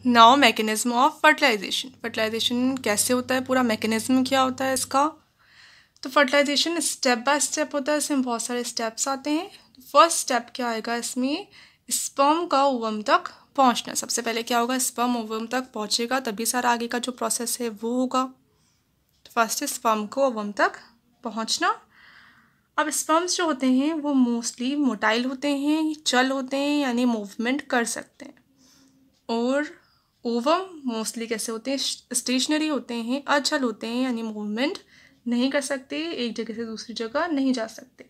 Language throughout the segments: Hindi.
Now mechanism of fertilisation. Fertilisation कैसे होता है, पूरा मैकेनिज्म क्या होता है इसका। तो फर्टिलाइजेशन स्टेप बाय स्टेप होता है, इसमें बहुत सारे स्टेप्स आते हैं। फर्स्ट स्टेप क्या आएगा इसमें, स्पर्म का ओवम तक पहुंचना। सबसे पहले क्या होगा, स्पर्म ओवम तक पहुंचेगा तभी सारा आगे का जो प्रोसेस है वो होगा। तो फर्स्ट स्पर्म को ओवम तक पहुंचना। अब स्पर्म्स जो होते हैं वो मोस्टली मोटाइल होते हैं, चल होते हैं, यानी मूवमेंट कर सकते हैं। और ओवम मोस्टली कैसे होते हैं, स्टेशनरी होते हैं, अचल होते हैं, यानी मूवमेंट नहीं कर सकते, एक जगह से दूसरी जगह नहीं जा सकते।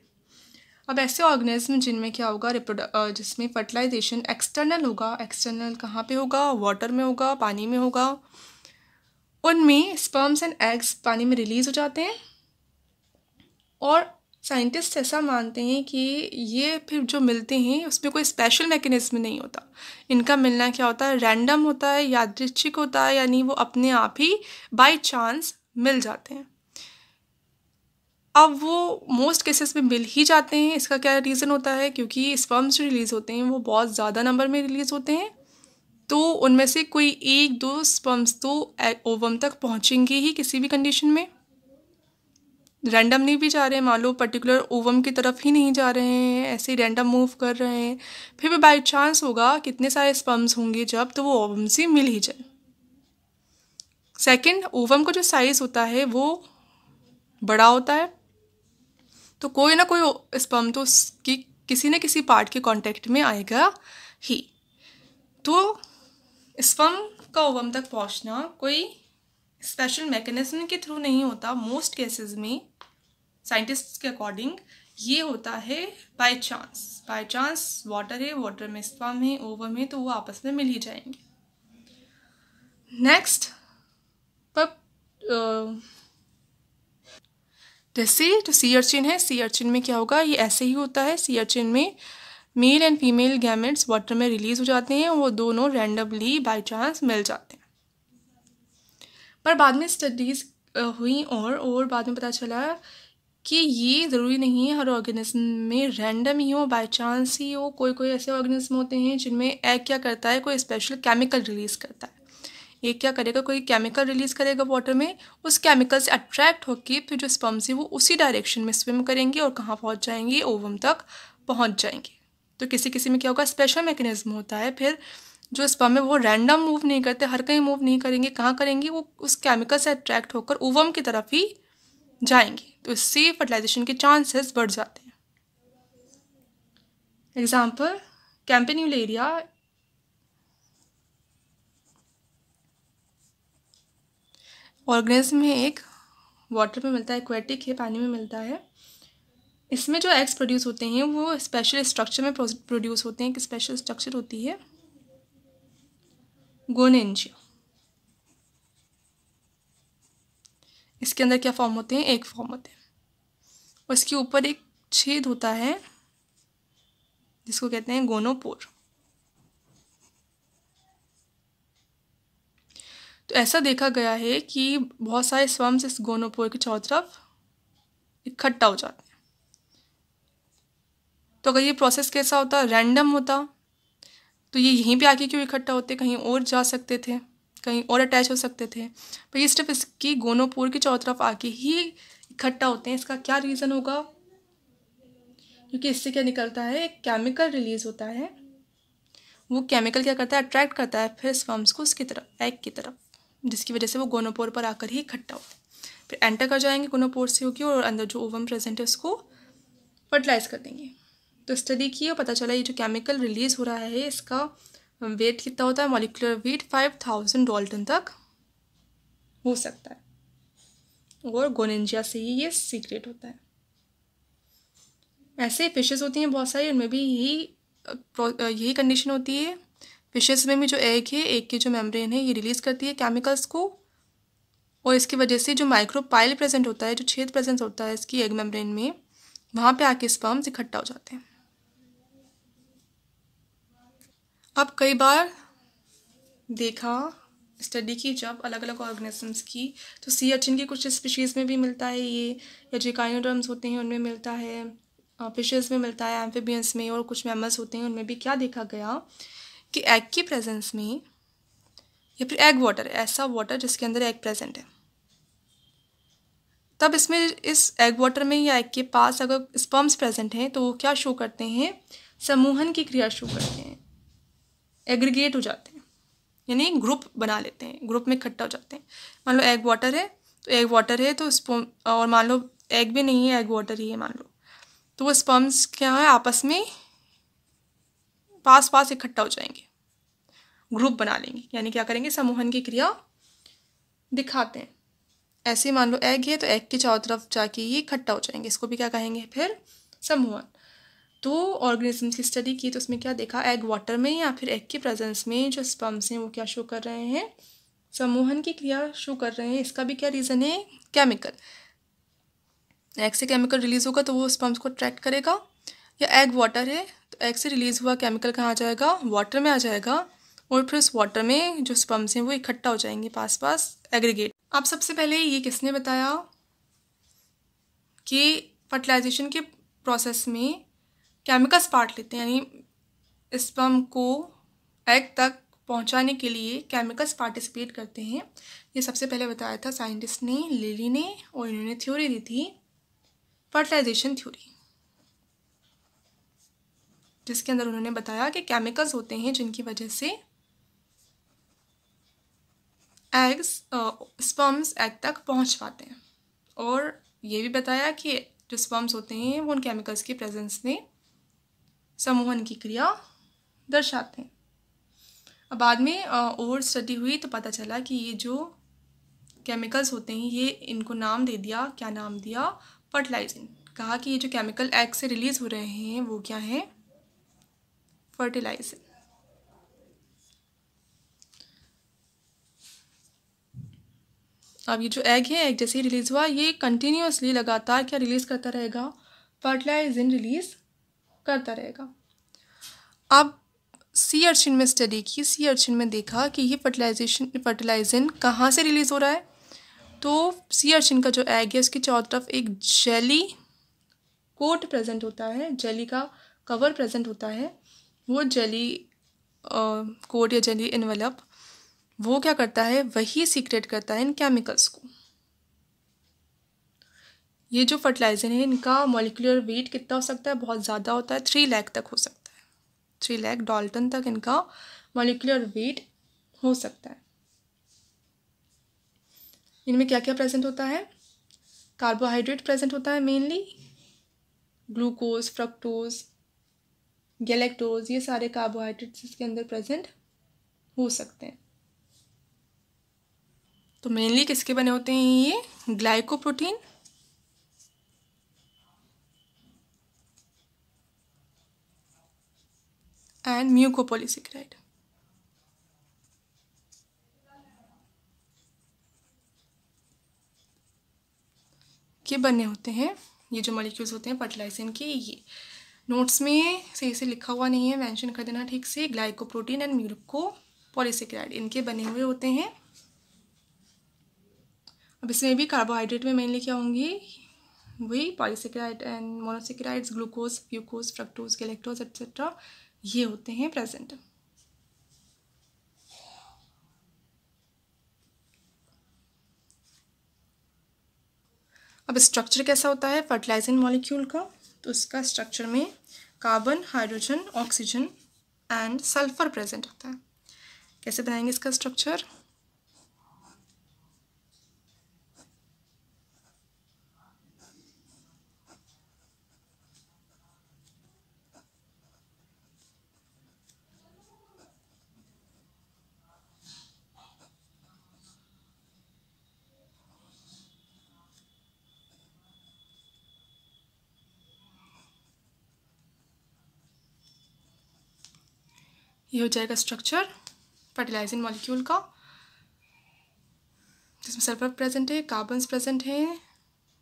अब ऐसे ऑर्गेनिज्म जिनमें क्या होगा, जिसमें फर्टिलाइजेशन एक्सटर्नल होगा। एक्सटर्नल कहाँ पे होगा, वाटर में होगा, पानी में होगा। उनमें स्पर्म्स एंड एग्स पानी में रिलीज हो जाते हैं। और साइंटिस्ट ऐसा मानते हैं कि ये फिर जो मिलते हैं उसमें कोई स्पेशल मैकेनिज्म नहीं होता। इनका मिलना क्या होता है, रैंडम होता है, यादृच्छिक होता है, यानी वो अपने आप ही बाय चांस मिल जाते हैं। अब वो मोस्ट केसेस में मिल ही जाते हैं। इसका क्या रीज़न होता है, क्योंकि स्पर्म्स जो रिलीज़ होते हैं वो बहुत ज़्यादा नंबर में रिलीज़ होते हैं। तो उनमें से कोई एक दो स्पर्म्स तो ओवम तक पहुंचेंगे ही किसी भी कंडीशन में। रैंडम नहीं भी जा रहे हैं, मान लो पर्टिकुलर ओवम की तरफ ही नहीं जा रहे हैं, ऐसे ही रैंडम मूव कर रहे हैं, फिर भी बाई चांस होगा कितने सारे स्पर्म्स होंगे जब, तो वो ओवम से मिल ही जाए। सेकंड, ओवम का जो साइज होता है वो बड़ा होता है, तो कोई ना कोई स्पर्म तो उसकी किसी न किसी पार्ट के कांटेक्ट में आएगा ही। तो स्पर्म का ओवम तक पहुंचना कोई स्पेशल मैकेनिज्म के थ्रू नहीं होता। मोस्ट केसेस में साइंटिस्ट के अकॉर्डिंग ये होता है by chance. By chance water है, वाटर में स्पर्म है, ओवम है, तो वो आपस में मिल ही जाएंगे। नेक्स्ट, पर जैसे जो सी अर्चिन है, सी अर्चिन में क्या होगा, ये ऐसे ही होता है। सी अर्चिन में male and female gametes water में रिलीज हो जाते हैं, वो दोनों रैंडमली बाय चांस मिल जाते हैं। पर बाद में स्टडीज़ हुई और बाद में पता चला कि ये ज़रूरी नहीं है हर ऑर्गेनिज्म में रैंडम ही हो, बाय चांस ही हो। कोई कोई ऐसे ऑर्गेनिज्म होते हैं जिनमें एग क्या करता है, कोई स्पेशल केमिकल रिलीज़ करता है। एक क्या करेगा, कोई केमिकल रिलीज़ करेगा वाटर में, उस केमिकल से अट्रैक्ट होकर फिर जो स्पर्म्स है वो उसी डायरेक्शन में स्विम करेंगे और कहाँ पहुँच जाएंगे, ओवम तक पहुँच जाएंगे। तो किसी किसी में क्या होगा, स्पेशल मैकेनिज्म होता है। फिर जो स्पर्म है वो रैंडम मूव नहीं करते, हर कहीं मूव नहीं करेंगे, कहाँ करेंगे, वो उस केमिकल से अट्रैक्ट होकर ओवम की तरफ ही जाएंगे। तो इससे फर्टिलाइजेशन के चांसेस बढ़ जाते हैं। एग्जाम्पल, कैंपेन्यूलेरिया ऑर्गेनिज्म है, एक वाटर में मिलता है, एक्वेटिक है, पानी में मिलता है। इसमें जो एग्स प्रोड्यूस होते हैं वो स्पेशल स्ट्रक्चर में प्रोड्यूस होते हैं। एक स्पेशल स्ट्रक्चर होती है गोनेंजिया। इसके अंदर क्या फॉर्म होते हैं, एग फॉर्म होते हैं, और इसके ऊपर एक छेद होता है जिसको कहते हैं गोनोपोर। तो ऐसा देखा गया है कि बहुत सारे स्पर्म्स इस गोनोपोर के चारों तरफ इकट्ठा हो जाते हैं। तो अगर ये प्रोसेस कैसा होता, रैंडम होता, तो ये यहीं पे आके क्यों इकट्ठा होते, कहीं और जा सकते थे, कहीं और अटैच हो सकते थे। पर ये सिर्फ इसकी गोनोपोर की चारों तरफ आके ही इकट्ठा होते हैं। इसका क्या रीज़न होगा, क्योंकि इससे क्या निकलता है, एक केमिकल रिलीज होता है। वो केमिकल क्या करता है, अट्रैक्ट करता है फिर स्पर्म्स को उसकी तरफ, एग की तरफ, जिसकी वजह से वो गोनोपोर पर आकर ही इकट्ठा होते हैं। फिर एंटर कर जाएंगे गोनोपोर से होगी और अंदर जो ओवम प्रेजेंट है उसको फर्टिलाइज कर देंगे। तो स्टडी की और पता चला ये जो केमिकल रिलीज हो रहा है इसका वेट कितना होता है, मॉलिक्यूलर वेट 5000 डाल्टन तक हो सकता है, और गोनेंजिया से ही ये सीक्रेट होता है। ऐसे फिशेस होती हैं बहुत सारी, उनमें भी यही कंडीशन होती है। फिशेस में भी जो एग है, एग की जो मेम्ब्रेन है, ये रिलीज़ करती है केमिकल्स को, और इसकी वजह से जो माइक्रोपाइल प्रेजेंट होता है, जो छेद प्रेजेंट होता है इसकी एग मेम्ब्रेन में, वहाँ पे आके स्पर्म्स इकट्ठा हो जाते हैं। अब कई बार देखा स्टडी की जब अलग अलग ऑर्गेनिजम्स की, तो सी अर्चिन की कुछ स्पीशीज़ में भी मिलता है ये, या जो काइनोडर्म्स होते हैं उनमें मिलता है, फिशेस में मिलता है, एम्फीबियंस में, और कुछ मैमल्स होते हैं उनमें भी क्या देखा गया कि एग की प्रेजेंस में या फिर एग वाटर, ऐसा वाटर जिसके अंदर एग प्रेजेंट है, तब इसमें इस एग वाटर में या एग के पास अगर स्पर्म्स प्रेजेंट हैं तो वो क्या शो करते हैं, समूहन की क्रिया शो करते हैं, एग्रीगेट हो जाते हैं, यानी ग्रुप बना लेते हैं, ग्रुप में इकट्ठा हो जाते हैं। मान लो एग वाटर है तो एग वाटर है तो स्पर्म, और मान लो एग भी नहीं है, एग वाटर ही है मान लो, तो वो स्पर्म्स क्या है आपस में पास पास इकट्ठा हो जाएंगे, ग्रुप बना लेंगे, यानी क्या करेंगे, समूहन की क्रिया दिखाते हैं। ऐसे मान लो एग है तो एग के चारों तरफ जाके ये इकट्ठा हो जाएंगे, इसको भी क्या कहेंगे फिर, समूहन। तो ऑर्गेनिज्म की स्टडी की तो उसमें क्या देखा, एग वाटर में या फिर एग के प्रेजेंस में जो स्पर्म्स हैं वो क्या शो कर रहे हैं, समूहन की क्रिया शो कर रहे हैं। इसका भी क्या रीज़न है, केमिकल, एग से केमिकल रिलीज होगा तो वो स्पर्म्स को अट्रैक्ट करेगा, या एग वाटर है तो एग से रिलीज हुआ केमिकल कहाँ आ जाएगा, वाटर में आ जाएगा, और फिर उस वाटर में जो स्पर्म्स हैं वो इकट्ठा हो जाएंगे पास पास, एग्रीगेट। अब सबसे पहले ये किसने बताया कि फर्टिलाइजेशन के प्रोसेस में केमिकल्स पार्ट लेते हैं, यानी स्पर्म को एग तक पहुंचाने के लिए केमिकल्स पार्टिसिपेट करते हैं। ये सबसे पहले बताया था साइंटिस्ट ने, लिली ने, और इन्होंने थ्योरी दी थी फर्टिलाइजेशन थ्योरी, जिसके अंदर उन्होंने बताया कि केमिकल्स होते हैं जिनकी वजह से एग्स स्पर्म्स एग तक पहुंच पाते हैं, और ये भी बताया कि जो स्पर्म्स होते हैं वो उन केमिकल्स की प्रेजेंस में समूहन की क्रिया दर्शाते हैं। अब बाद में और स्टडी हुई तो पता चला कि ये जो केमिकल्स होते हैं ये इनको नाम दे दिया, क्या नाम दिया, फर्टिलाइजिंग। कहा कि ये जो केमिकल एग से रिलीज हो रहे हैं वो क्या है, फर्टिलाइजिंग। अब ये जो एग है, एग जैसे ही रिलीज हुआ ये कंटिन्यूसली लगातार क्या रिलीज करता रहेगा, फर्टिलाइजिंग रिलीज करता रहेगा। अब सी अर्चिन में स्टडी की, सी अर्चिन में देखा कि ये फर्टिलाइजिंग कहाँ से रिलीज हो रहा है, तो सी अर्चिन का जो एग है उसकी चारों तरफ एक जेली कोट प्रेजेंट होता है, जेली का कवर प्रेजेंट होता है। वो जेली कोट या जेली एनवेलप वो क्या करता है, वही सीक्रेट करता है इन केमिकल्स को। ये जो फर्टिलाइजर है इनका मॉलिक्यूलर वेट कितना हो सकता है, बहुत ज़्यादा होता है, 3 लाख तक हो सकता है, 3 लाख डाल्टन तक इनका मॉलिक्यूलर वेट हो सकता है। इनमें क्या क्या प्रेजेंट होता है, कार्बोहाइड्रेट प्रेजेंट होता है मेनली, ग्लूकोज, फ्रक्टोज, गैलेक्टोज, ये सारे कार्बोहाइड्रेट्स इसके अंदर प्रेजेंट हो सकते हैं। तो मेनली किसके बने होते हैं ये, ग्लाइकोप्रोटीन एंड म्यूकोपॉलीसेकेराइड। के बने होते हैं ये जो मॉलिक्यूल्स होते हैं फर्टिलाइजिंग के। ये नोट्स में सही से लिखा हुआ नहीं है, मेंशन कर देना ठीक से, ग्लाइकोप्रोटीन एंड म्यूकोपॉलीसेकेराइड इनके बने हुए होते हैं। अब इसमें भी कार्बोहाइड्रेट में मेनली क्या होंगी, वही polysaccharide and monosaccharides, glucose, glucose, fructose, galactose etcetera, ये होते हैं प्रेजेंट। अब स्ट्रक्चर कैसा होता है फर्टिलाइजिंग मॉलिक्यूल का, तो इसका स्ट्रक्चर में carbon, hydrogen, oxygen and sulphur present होता है। कैसे बनाएंगे इसका स्ट्रक्चर, ये हो जाएगा स्ट्रक्चर फर्टिलाइजिंग मॉलिक्यूल का, जिसमें सल्फर प्रेजेंट है, कार्बन्स प्रेजेंट हैं,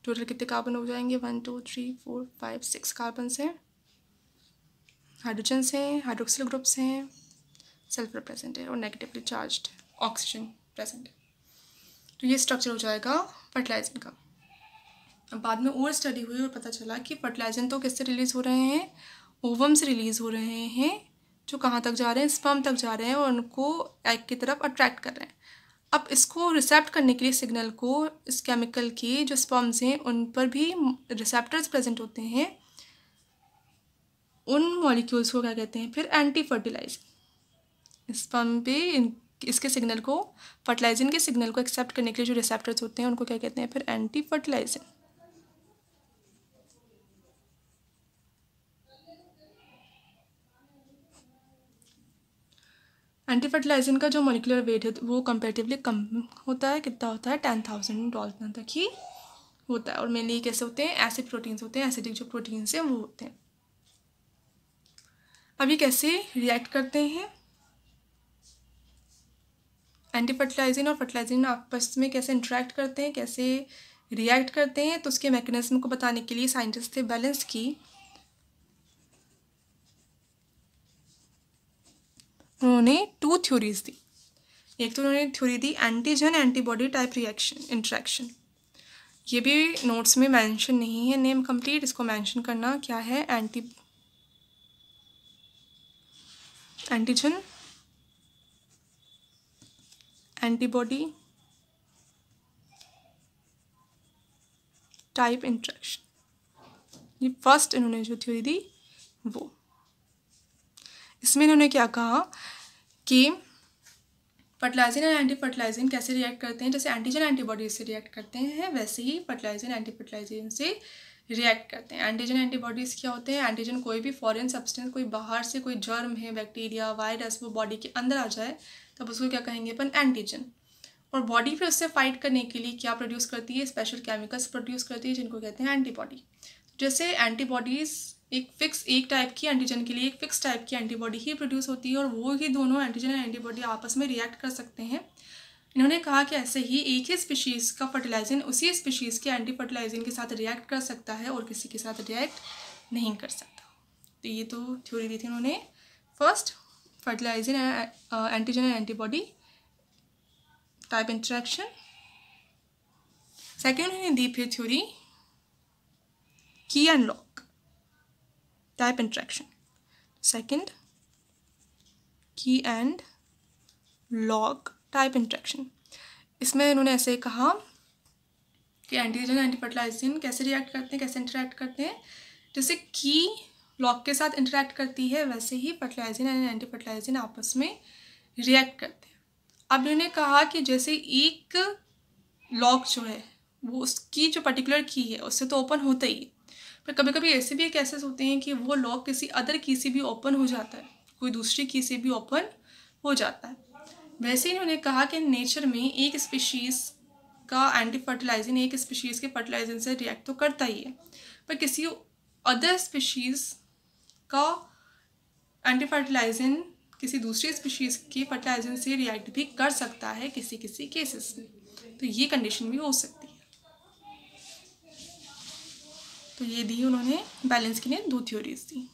टोटल कितने कार्बन हो जाएंगे, 1 2 3 4 5 6 कार्बन्स हैं, हाइड्रोजन्स हैं, हाइड्रोक्सिल ग्रुप्स हैं, सल्फर प्रेजेंट है और नेगेटिवली चार्ज्ड ऑक्सीजन प्रेजेंट है। तो ये स्ट्रक्चर हो जाएगा फर्टिलाइजिंग का। अब बाद में और स्टडी हुई और पता चला कि फर्टिलाइजर तो किससे रिलीज़ हो रहे हैं, ओवम से रिलीज़ हो रहे हैं, जो कहाँ तक जा रहे हैं, स्पर्म तक जा रहे हैं और उनको एग की तरफ अट्रैक्ट कर रहे हैं। अब इसको रिसेप्ट करने के लिए सिग्नल को, इस केमिकल की जो स्पर्म्स हैं उन पर भी रिसेप्टर्स प्रेजेंट होते हैं। उन मॉलिक्यूल्स को क्या कहते हैं फिर, एंटी फर्टिलाइजिंग। स्पर्म पे इसके सिग्नल को, फर्टिलाइजिंग के सिग्नल को एक्सेप्ट करने के लिए जो रिसेप्टर्स होते हैं उनको क्या कहते हैं फिर, एंटी फर्टिलाइजिंग। एंटी फर्टिलाइजिंग का जो मॉलिक्यूलर वेट है वो कंपैरेटिवली कम होता है। कितना होता है, 10,000 डाल्टन तक ही होता है। और मेनली कैसे होते हैं, एसिड प्रोटीन्स होते हैं, एसिडिक जो प्रोटीन्स हैं वो होते हैं। अब ये कैसे रिएक्ट करते हैं, एंटी फर्टिलाइजिंग और फर्टिलाइजिंग आपस में कैसे इंटरेक्ट करते हैं, कैसे रिएक्ट करते हैं, तो उसके मैकेनिज्म को बताने के लिए साइंटिस्ट थे बैलेंस की। उन्होंने 2 थ्योरीज दी। एक तो उन्होंने थ्योरी दी antigen antibody type reaction interaction. ये भी नोट्स में मेंशन नहीं है नेम कंप्लीट, इसको मेंशन करना क्या है, एंटीजन एंटीबॉडी टाइप इंटरेक्शन। ये फर्स्ट इन्होंने जो थ्योरी दी वो, इसमें इन्होंने क्या कहा कि फर्टिलाइजिंग एंड एंटी फर्टिलाइजिंग कैसे रिएक्ट करते हैं, जैसे एंटीजन एंटीबॉडी से रिएक्ट करते हैं वैसे ही फर्टिलाइजिंग एंटी फर्टिलाइजिंग से रिएक्ट करते हैं। एंटीजन एंटीबॉडीज़ क्या होते हैं, एंटीजन कोई भी फॉरेन सब्सटेंस, कोई बाहर से कोई जर्म है, बैक्टीरिया, वायरस, वो बॉडी के अंदर आ जाए तब उसको क्या कहेंगे अपन, एंटीजन। और बॉडी फिर उससे फाइट करने के लिए क्या प्रोड्यूस करती है, स्पेशल केमिकल्स प्रोड्यूस करती है जिनको कहते हैं एंटीबॉडी। जैसे एंटीबॉडीज़ एक टाइप की एंटीजन के लिए एक फिक्स टाइप की एंटीबॉडी ही प्रोड्यूस होती है और वो ही दोनों एंटीजन एंड एंटीबॉडी आपस में रिएक्ट कर सकते हैं। इन्होंने कहा कि ऐसे ही एक ही स्पीशीज़ का फर्टिलाइजिंग उसी स्पीशीज़ के एंटी फर्टिलाइजिंग के साथ रिएक्ट कर सकता है और किसी के साथ रिएक्ट नहीं कर सकता। तो ये तो थ्योरी दी थी उन्होंने, first fertilising antigen and antibody type interaction. Second उन्होंने दी फिर थ्योरी की and log type interaction. Second की एंड लॉग टाइप इंटरेक्शन। इसमें इन्होंने ऐसे कहा कि एंटीजन एंटी फर्टिलाइजिंग कैसे रिएक्ट करते हैं, कैसे इंटरेक्ट करते हैं, जैसे की लॉग के साथ इंटरेक्ट करती है वैसे ही फर्टिलाइजिंग एंड एंटी फर्टिलाइजिंग आपस में रिएक्ट करते हैं। अब इन्होंने कहा कि जैसे एक लॉग जो है वो उसकी जो पर्टिकुलर की है उससे तो ओपन होता ही है, पर कभी कभी ऐसे भी केसेस होते हैं कि वो लॉक किसी अदर की से भी ओपन हो जाता है, कोई दूसरी की से भी ओपन हो जाता है। वैसे ही उन्होंने कहा कि नेचर में एक स्पीशीज़ का एंटी फर्टिलाइजिंग एक स्पीशीज़ के फर्टिलाइजिंग से रिएक्ट तो करता ही है, पर किसी अदर स्पीशीज़ का एंटी फर्टिलाइजिंग किसी दूसरी स्पीशीज़ के फर्टिलाइजिंग से रिएक्ट भी कर सकता है किसी किसी केसेस में, तो ये कंडीशन भी हो सकती है। तो ये दी उन्होंने, बैलेंस की ने 2 थ्योरीज दी।